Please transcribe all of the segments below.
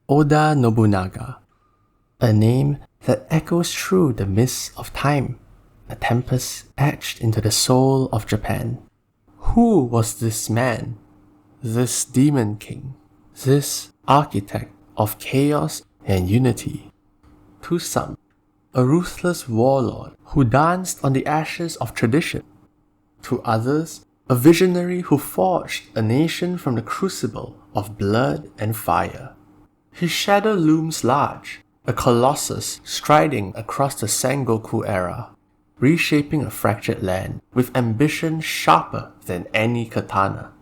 Oda Nobunaga, a name that echoes through the mists of time, a tempest etched into the soul of Japan. Who was this man? This demon king? This architect of chaos and unity? To some, a ruthless warlord who danced on the ashes of tradition. To others, a visionary who forged a nation from the crucible of blood and fire. His shadow looms large, a colossus striding across the Sengoku era, reshaping a fractured land with ambition sharper than any katana.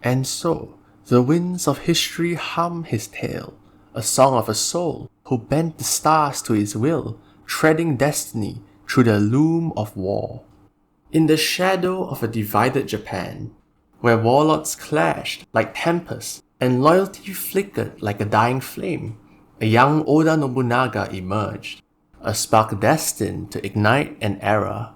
And so, the winds of history hum his tale, a song of a soul who bent the stars to his will, treading destiny through the loom of war. In the shadow of a divided Japan, where warlords clashed like tempests and loyalty flickered like a dying flame, a young Oda Nobunaga emerged, a spark destined to ignite an era.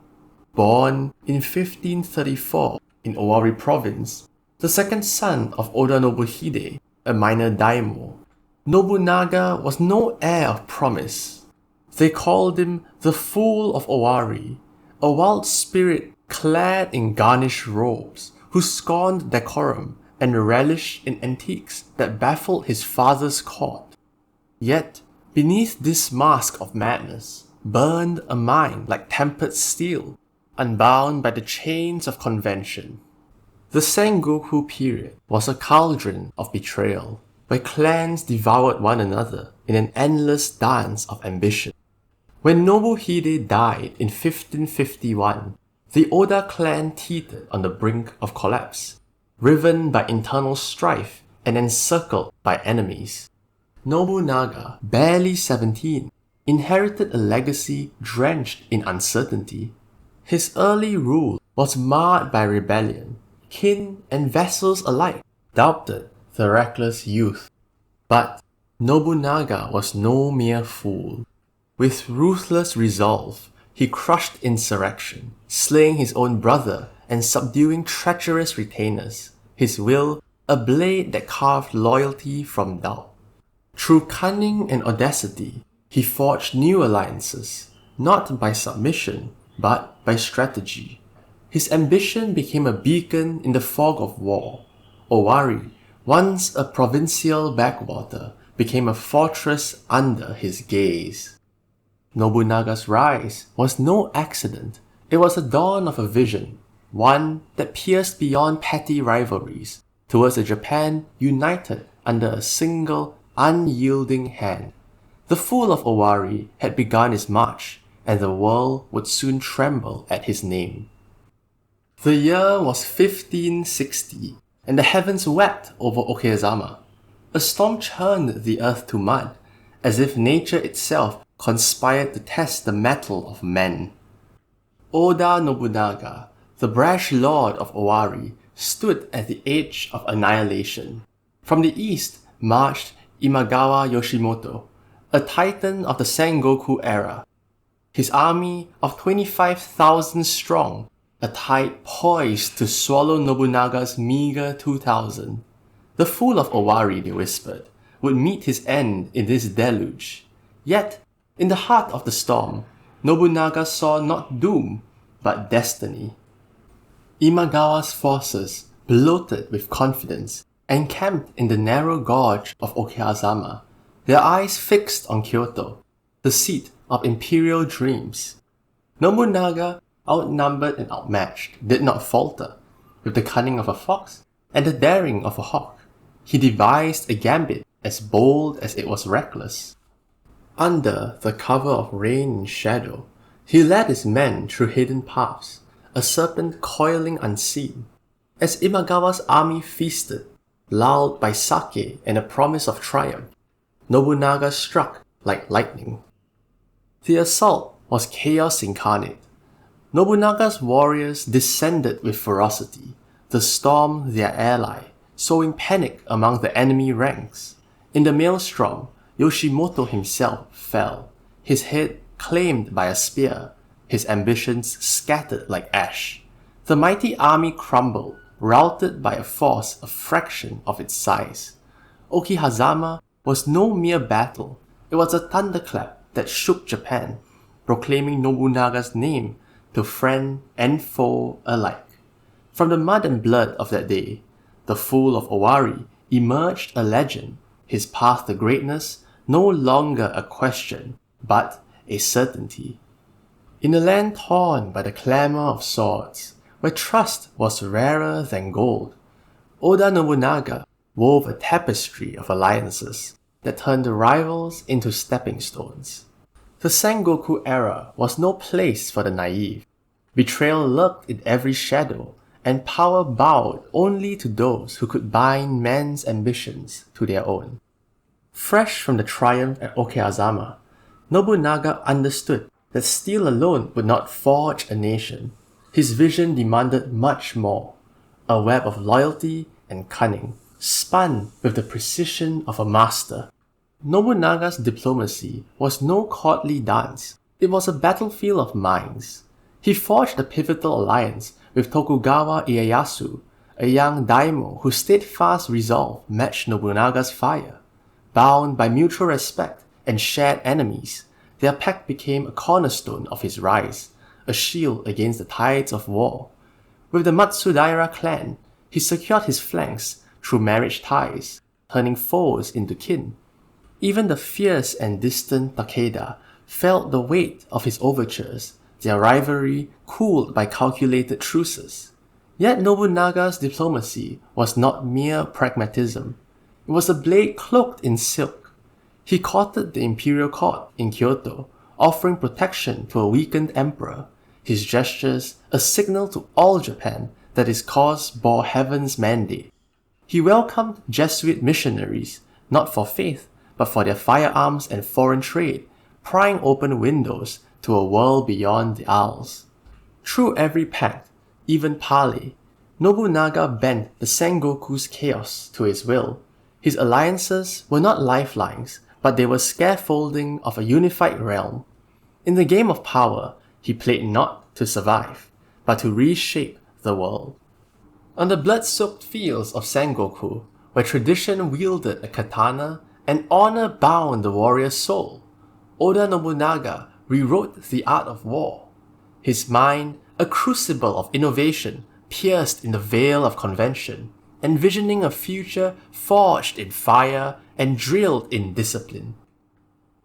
Born in 1534 in Owari province, the second son of Oda Nobuhide, a minor daimyo, Nobunaga was no heir of promise. They called him the Fool of Owari, a wild spirit clad in garnished robes, who scorned decorum and relished in antiques that baffled his father's court. Yet, beneath this mask of madness, burned a mind like tempered steel, unbound by the chains of convention. The Sengoku period was a cauldron of betrayal, where clans devoured one another in an endless dance of ambition. When Nobuhide died in 1551, the Oda clan teetered on the brink of collapse, riven by internal strife and encircled by enemies. Nobunaga, barely 17, inherited a legacy drenched in uncertainty. His early rule was marred by rebellion. Kin and vassals alike doubted the reckless youth. But Nobunaga was no mere fool. With ruthless resolve, he crushed insurrection, slaying his own brother and subduing treacherous retainers, his will a blade that carved loyalty from doubt. Through cunning and audacity, he forged new alliances, not by submission, but by strategy. His ambition became a beacon in the fog of war. Owari, once a provincial backwater, became a fortress under his gaze. Nobunaga's rise was no accident. It was the dawn of a vision, one that pierced beyond petty rivalries towards a Japan united under a single, unyielding hand. The Fool of Owari had begun his march, and the world would soon tremble at his name. The year was 1560, and the heavens wept over Okayazama. A storm churned the earth to mud, as if nature itself conspired to test the mettle of men. Oda Nobunaga, the brash lord of Owari, stood at the edge of annihilation. From the east marched Imagawa Yoshimoto, a titan of the Sengoku era. His army of 25,000 strong, a tide poised to swallow Nobunaga's meager 2,000. The Fool of Owari, they whispered, would meet his end in this deluge. Yet, in the heart of the storm, Nobunaga saw not doom, but destiny. Imagawa's forces, bloated with confidence, encamped in the narrow gorge of Okayazama, their eyes fixed on Kyoto, the seat of imperial dreams. Nobunaga, outnumbered and outmatched, did not falter. With the cunning of a fox and the daring of a hawk, he devised a gambit as bold as it was reckless. Under the cover of rain and shadow, he led his men through hidden paths, a serpent coiling unseen. As Imagawa's army feasted, lulled by sake and a promise of triumph, Nobunaga struck like lightning. The assault was chaos incarnate. Nobunaga's warriors descended with ferocity, the storm their ally, sowing panic among the enemy ranks. In the maelstrom, Yoshimoto himself fell, his head claimed by a spear, his ambitions scattered like ash. The mighty army crumbled, routed by a force a fraction of its size. Okihazama was no mere battle. It was a thunderclap that shook Japan, proclaiming Nobunaga's name to friend and foe alike. From the mud and blood of that day, the fool of Owari emerged a legend, his path to greatness no longer a question, but a certainty. In a land torn by the clamour of swords, where trust was rarer than gold, Oda Nobunaga wove a tapestry of alliances that turned rivals into stepping stones. The Sengoku era was no place for the naive. Betrayal lurked in every shadow, and power bowed only to those who could bind men's ambitions to their own. Fresh from the triumph at Okeazama, Nobunaga understood that steel alone would not forge a nation. His vision demanded much more, a web of loyalty and cunning, spun with the precision of a master. Nobunaga's diplomacy was no courtly dance, it was a battlefield of minds. He forged a pivotal alliance with Tokugawa Ieyasu, a young daimyo whose steadfast resolve matched Nobunaga's fire. Bound by mutual respect and shared enemies, their pact became a cornerstone of his rise, a shield against the tides of war. With the Matsudaira clan, he secured his flanks through marriage ties, turning foes into kin. Even the fierce and distant Takeda felt the weight of his overtures, their rivalry cooled by calculated truces. Yet Nobunaga's diplomacy was not mere pragmatism. It was a blade cloaked in silk. He courted the imperial court in Kyoto, offering protection to a weakened emperor, his gestures a signal to all Japan that his cause bore heaven's mandate. He welcomed Jesuit missionaries, not for faith, but for their firearms and foreign trade, prying open windows to a world beyond the Isles. Through every pact, even parley, Nobunaga bent the Sengoku's chaos to his will. His alliances were not lifelines, but they were scaffolding of a unified realm. In the game of power, he played not to survive, but to reshape the world. On the blood-soaked fields of Sengoku, where tradition wielded a katana and honor bound the warrior's soul, Oda Nobunaga rewrote the art of war. His mind, a crucible of innovation, pierced in the veil of convention, envisioning a future forged in fire and drilled in discipline.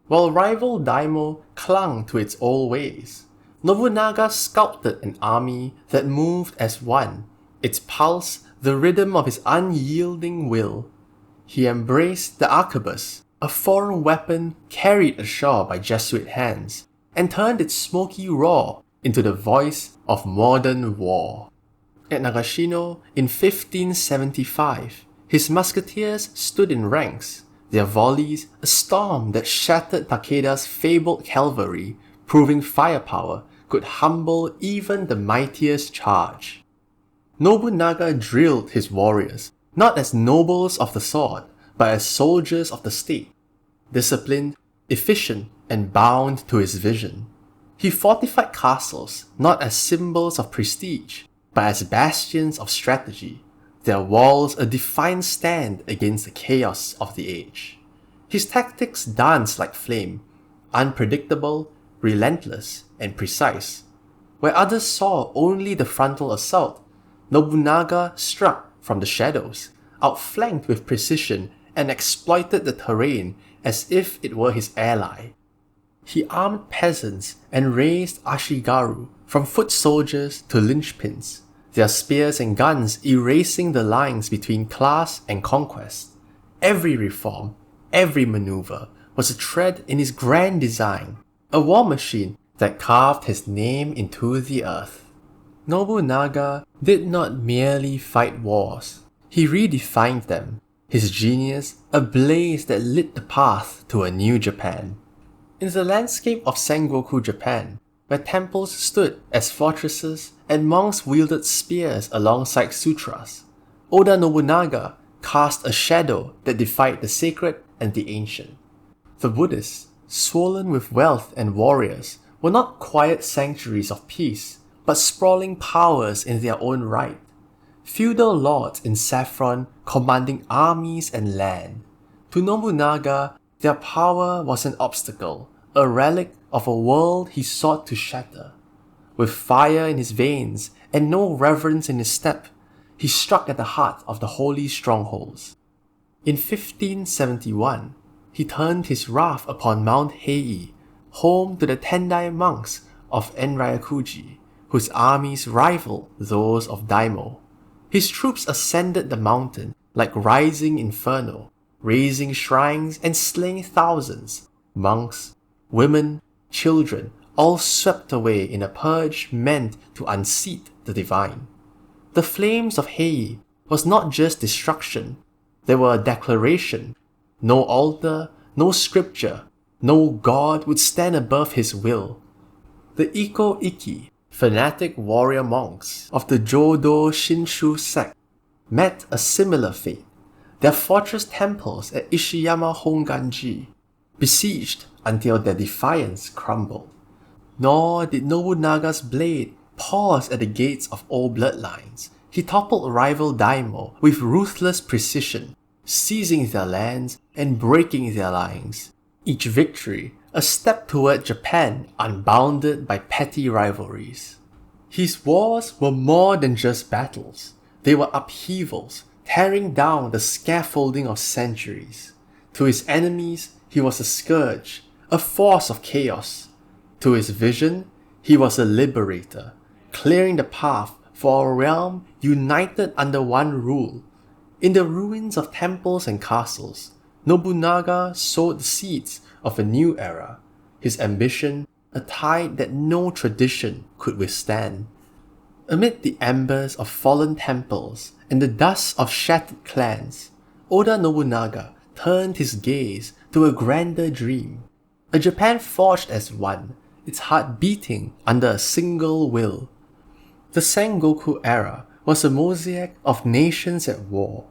While rival daimyo clung to its old ways, Nobunaga sculpted an army that moved as one, its pulse the rhythm of his unyielding will. He embraced the arquebus, a foreign weapon carried ashore by Jesuit hands, and turned its smoky roar into the voice of modern war. At Nagashino in 1575, his musketeers stood in ranks, their volleys a storm that shattered Takeda's fabled cavalry, proving firepower could humble even the mightiest charge. Nobunaga drilled his warriors, not as nobles of the sword, but as soldiers of the state, disciplined, efficient, and bound to his vision. He fortified castles not as symbols of prestige, but as bastions of strategy, their walls a defiant stand against the chaos of the age. His tactics danced like flame, unpredictable, relentless, and precise. Where others saw only the frontal assault, Nobunaga struck from the shadows, outflanked with precision, and exploited the terrain as if it were his ally. He armed peasants and raised ashigaru from foot soldiers to linchpins, their spears and guns erasing the lines between class and conquest. Every reform, every maneuver was a thread in his grand design, a war machine that carved his name into the earth. Nobunaga did not merely fight wars, he redefined them, his genius a blaze that lit the path to a new Japan. In the landscape of Sengoku Japan, where temples stood as fortresses and monks wielded spears alongside sutras, Oda Nobunaga cast a shadow that defied the sacred and the ancient. The Buddhists, swollen with wealth and warriors, were not quiet sanctuaries of peace, but sprawling powers in their own right. Feudal lords in saffron commanding armies and land. To Nobunaga, their power was an obstacle, a relic of a world he sought to shatter. With fire in his veins and no reverence in his step, he struck at the heart of the holy strongholds. In 1571, he turned his wrath upon Mount Heii, home to the Tendai monks of Enryakuji, whose armies rivaled those of Daimyo. His troops ascended the mountain like rising inferno, razing shrines and slaying thousands, monks, women, children, all swept away in a purge meant to unseat the divine. The flames of Heii was not just destruction, they were a declaration. No altar, no scripture, no god would stand above his will. The Iko-Iki, fanatic warrior monks of the Jodo Shinshu sect, met a similar fate. Their fortress temples at Ishiyama Honganji besieged until their defiance crumbled. Nor did Nobunaga's blade pause at the gates of old bloodlines. He toppled rival daimyo with ruthless precision, seizing their lands and breaking their lines. Each victory a step toward Japan unbounded by petty rivalries. His wars were more than just battles. They were upheavals, tearing down the scaffolding of centuries. To his enemies, he was a scourge, a force of chaos. To his vision, he was a liberator, clearing the path for a realm united under one rule. In the ruins of temples and castles, Nobunaga sowed the seeds of a new era, his ambition a tide that no tradition could withstand. Amid the embers of fallen temples and the dust of shattered clans, Oda Nobunaga turned his gaze to a grander dream, a Japan forged as one, its heart beating under a single will. The Sengoku era was a mosaic of nations at war,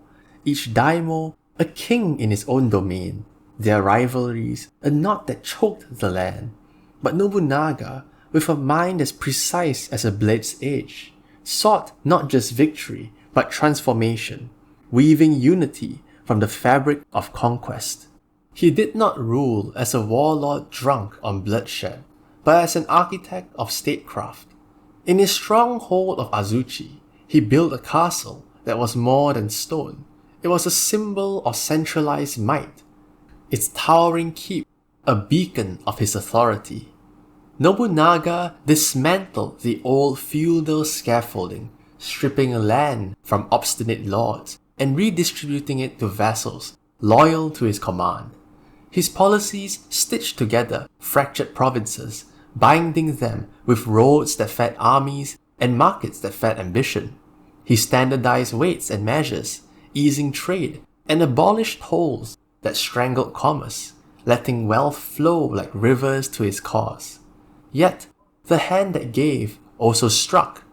each daimyo a king in his own domain, their rivalries a knot that choked the land. But Nobunaga, with a mind as precise as a blade's edge, sought not just victory but transformation, weaving unity from the fabric of conquest. He did not rule as a warlord drunk on bloodshed, but as an architect of statecraft. In his stronghold of Azuchi, he built a castle that was more than stone. It was a symbol of centralized might, its towering keep a beacon of his authority. Nobunaga dismantled the old feudal scaffolding, stripping land from obstinate lords and redistributing it to vassals loyal to his command. His policies stitched together fractured provinces, binding them with roads that fed armies and markets that fed ambition. He standardized weights and measures, easing trade, and abolished tolls that strangled commerce, letting wealth flow like rivers to his cause. Yet, the hand that gave also struck.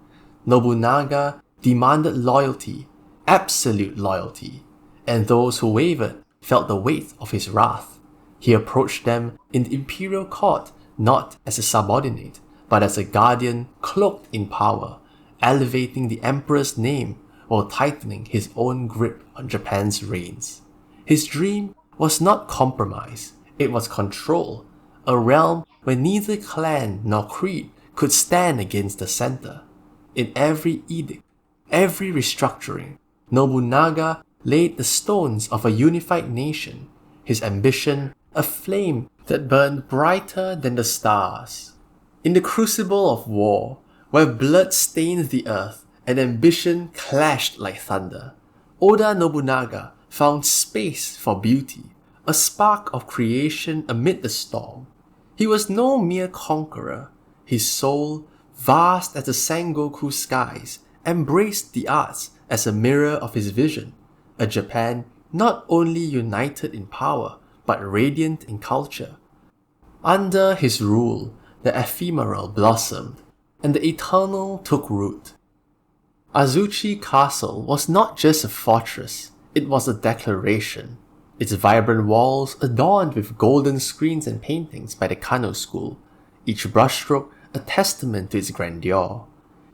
Nobunaga demanded loyalty, absolute loyalty, and those who wavered felt the weight of his wrath. He approached them in the imperial court not as a subordinate, but as a guardian cloaked in power, elevating the emperor's name while tightening his own grip on Japan's reins. His dream was not compromise, it was control, a realm where neither clan nor creed could stand against the center. In every edict, every restructuring, Nobunaga laid the stones of a unified nation, his ambition a flame that burned brighter than the stars. In the crucible of war, where blood stained the earth and ambition clashed like thunder, Oda Nobunaga found space for beauty, a spark of creation amid the storm. He was no mere conqueror. His soul, vast as the Sengoku skies, embraced the arts as a mirror of his vision, a Japan not only united in power, but radiant in culture. Under his rule, the ephemeral blossomed, and the eternal took root. Azuchi Castle was not just a fortress, it was a declaration. Its vibrant walls adorned with golden screens and paintings by the Kano school, each brushstroke a testament to its grandeur.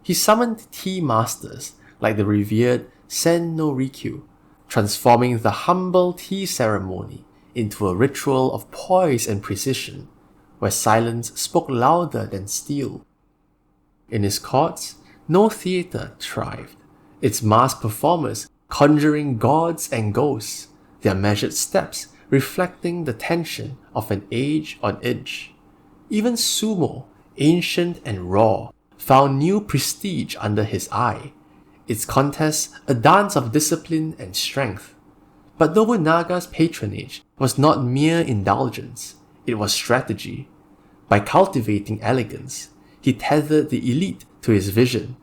He summoned tea masters like the revered Sen no Rikyu, transforming the humble tea ceremony into a ritual of poise and precision, where silence spoke louder than steel. In his courts, no theatre thrived, its masked performers conjuring gods and ghosts, their measured steps reflecting the tension of an age on edge. Even sumo, ancient and raw, found new prestige under his eye, its contests a dance of discipline and strength. But Nobunaga's patronage was not mere indulgence, it was strategy. By cultivating elegance, he tethered the elite to his vision,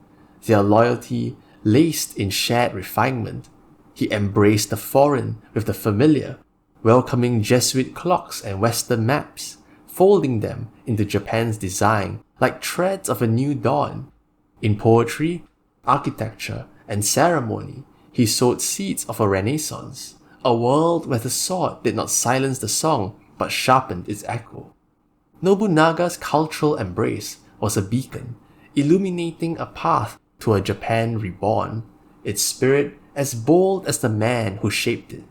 their loyalty laced in shared refinement. He embraced the foreign with the familiar, welcoming Jesuit clocks and Western maps, folding them into Japan's design like threads of a new dawn. In poetry, architecture, and ceremony, he sowed seeds of a renaissance, a world where the sword did not silence the song but sharpened its echo. Nobunaga's cultural embrace was a beacon, illuminating a path to a Japan reborn, its spirit as bold as the man who shaped it.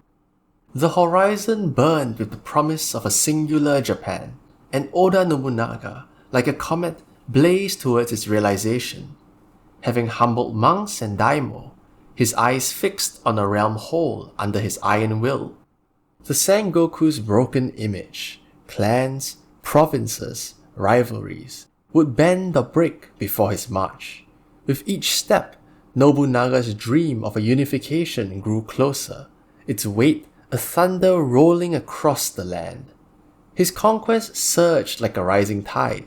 The horizon burned with the promise of a singular Japan, and Oda Nobunaga, like a comet, blazed towards its realization. Having humbled monks and daimyo, his eyes fixed on a realm whole under his iron will. The Sengoku's broken image, clans, provinces, rivalries, would bend or break before his march. With each step, Nobunaga's dream of a unification grew closer, its weight a thunder rolling across the land. His conquest surged like a rising tide.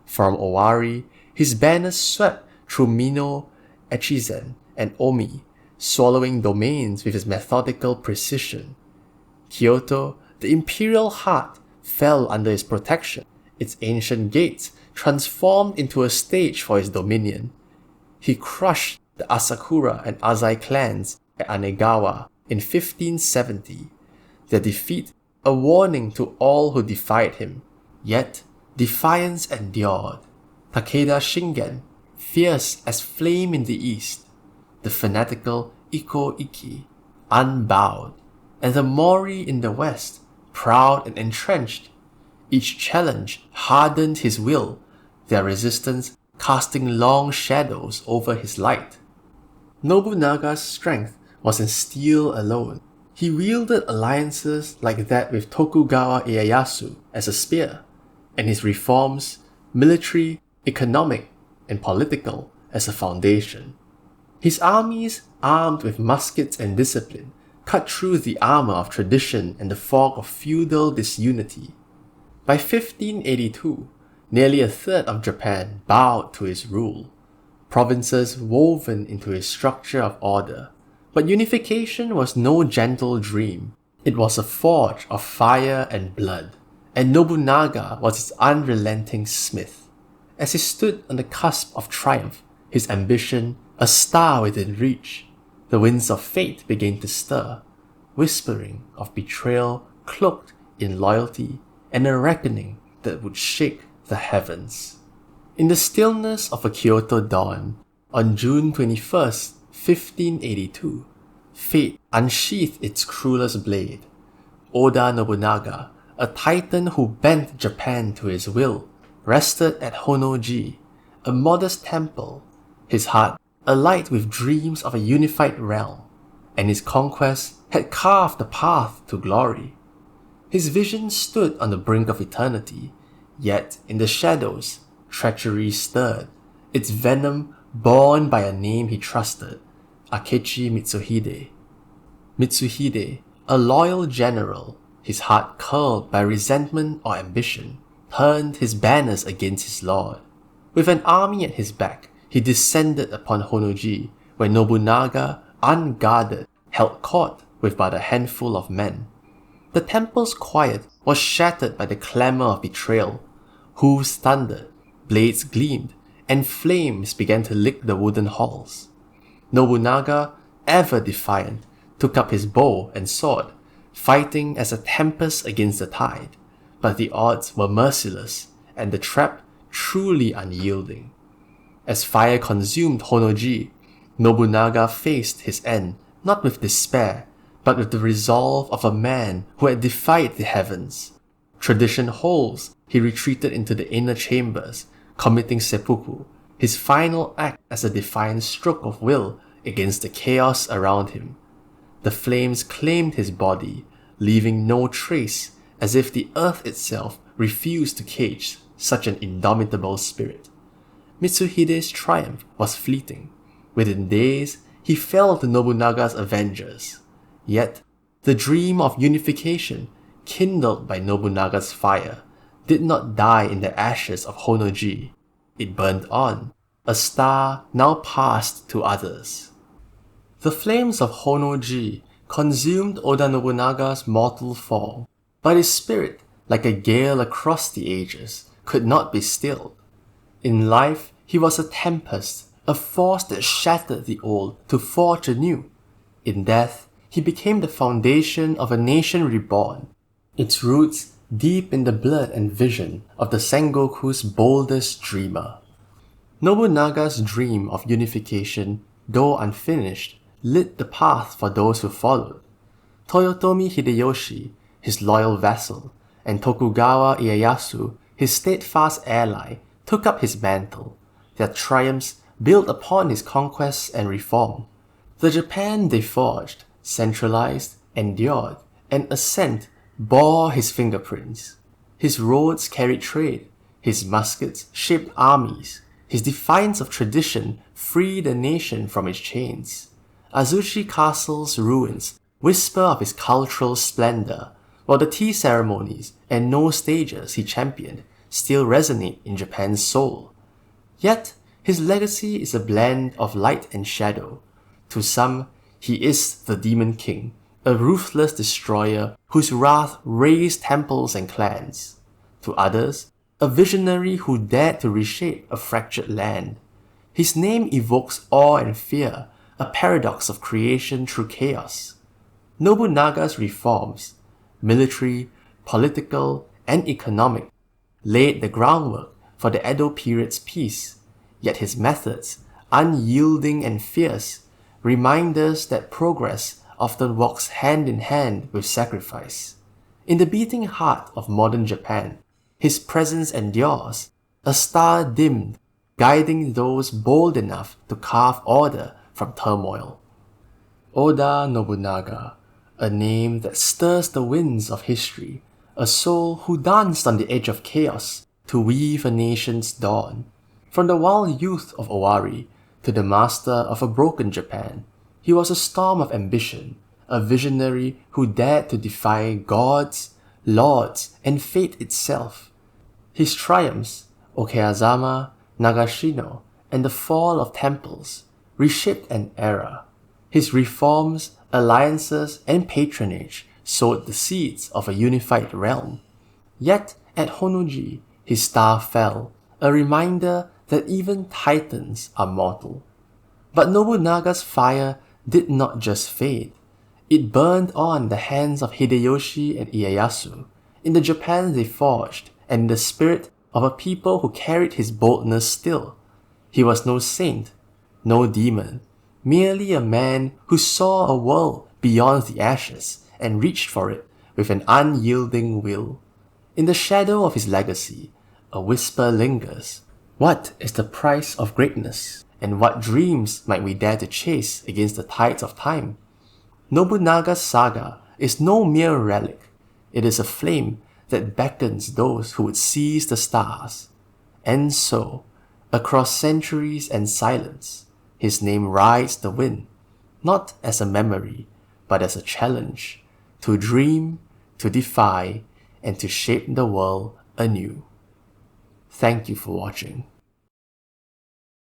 From Owari, his banners swept through Mino, Echizen, and Omi, swallowing domains with his methodical precision. Kyoto, the imperial heart, fell under his protection, its ancient gates transformed into a stage for his dominion. He crushed the Asakura and Azai clans at Anegawa in 1570, their defeat a warning to all who defied him. Yet, defiance endured. Takeda Shingen, fierce as flame in the east, the fanatical Iko Iki, unbowed, and the Mori in the west, proud and entrenched. Each challenge hardened his will, their resistance casting long shadows over his light. Nobunaga's strength was in steel alone. He wielded alliances like that with Tokugawa Ieyasu as a spear, and his reforms, military, economic, and political, as a foundation. His armies, armed with muskets and discipline, cut through the armor of tradition and the fog of feudal disunity. By 1582, nearly a third of Japan bowed to his rule, provinces woven into his structure of order. But unification was no gentle dream. It was a forge of fire and blood, and Nobunaga was its unrelenting smith. As he stood on the cusp of triumph, his ambition a star within reach, the winds of fate began to stir, whispering of betrayal cloaked in loyalty and a reckoning that would shake the heavens. In the stillness of a Kyoto dawn, on June 21st, 1582, fate unsheathed its cruelest blade. Oda Nobunaga, a titan who bent Japan to his will, rested at Honnoji, a modest temple, his heart alight with dreams of a unified realm, and his conquest had carved the path to glory. His vision stood on the brink of eternity, yet in the shadows, treachery stirred, its venom borne by a name he trusted, Akechi Mitsuhide. Mitsuhide, a loyal general, his heart curled by resentment or ambition, turned his banners against his lord. With an army at his back, he descended upon Honnoji, where Nobunaga, unguarded, held court with but a handful of men. The temple's quiet was shattered by the clamor of betrayal. Hooves thundered, blades gleamed, and flames began to lick the wooden halls. Nobunaga, ever defiant, took up his bow and sword, fighting as a tempest against the tide, but the odds were merciless, and the trap truly unyielding. As fire consumed Honnoji, Nobunaga faced his end not with despair, but with the resolve of a man who had defied the heavens. Tradition holds he retreated into the inner chambers, committing seppuku, his final act as a defiant stroke of will against the chaos around him. The flames claimed his body, leaving no trace, as if the earth itself refused to cage such an indomitable spirit. Mitsuhide's triumph was fleeting. Within days, he fell to Nobunaga's avengers. Yet, the dream of unification, kindled by Nobunaga's fire, did not die in the ashes of Honnoji. It burned on, a star now passed to others. The flames of Honnoji consumed Oda Nobunaga's mortal fall, but his spirit, like a gale across the ages, could not be stilled. In life, he was a tempest, a force that shattered the old to forge anew. In death, he became the foundation of a nation reborn, its roots deep in the blood and vision of the Sengoku's boldest dreamer. Nobunaga's dream of unification, though unfinished, lit the path for those who followed. Toyotomi Hideyoshi, his loyal vassal, and Tokugawa Ieyasu, his steadfast ally, took up his mantle. Their triumphs built upon his conquests and reform. The Japan they forged, centralized, endured, and ascent bore his fingerprints. His roads carried trade, his muskets shaped armies, his defiance of tradition freed a nation from its chains. Azuchi Castle's ruins whisper of his cultural splendor, while the tea ceremonies and no stages he championed still resonate in Japan's soul. Yet, his legacy is a blend of light and shadow. To some, he is the Demon King, a ruthless destroyer whose wrath razed temples and clans. To others, a visionary who dared to reshape a fractured land. His name evokes awe and fear, a paradox of creation through chaos. Nobunaga's reforms, military, political, and economic, laid the groundwork for the Edo period's peace, yet his methods, unyielding and fierce, remind us that progress often walks hand in hand with sacrifice. In the beating heart of modern Japan, his presence endures, a star dimmed, guiding those bold enough to carve order from turmoil. Oda Nobunaga, a name that stirs the winds of history, a soul who danced on the edge of chaos to weave a nation's dawn. From the wild youth of Owari to the master of a broken Japan, he was a storm of ambition, a visionary who dared to defy gods, lords, and fate itself. His triumphs, Okeyazama, Nagashino, and the fall of temples, reshaped an era. His reforms, alliances, and patronage sowed the seeds of a unified realm. Yet, at Honnoji, his star fell, a reminder that even titans are mortal. But Nobunaga's fire did not just fade. It burned on the hands of Hideyoshi and Ieyasu, in the Japan they forged, and in the spirit of a people who carried his boldness still. He was no saint, no demon, merely a man who saw a world beyond the ashes and reached for it with an unyielding will. In the shadow of his legacy, a whisper lingers. What is the price of greatness? And what dreams might we dare to chase against the tides of time? Nobunaga's saga is no mere relic. It is a flame that beckons those who would seize the stars. And so, across centuries and silence, his name rides the wind, not as a memory, but as a challenge, to dream, to defy, and to shape the world anew. Thank you for watching.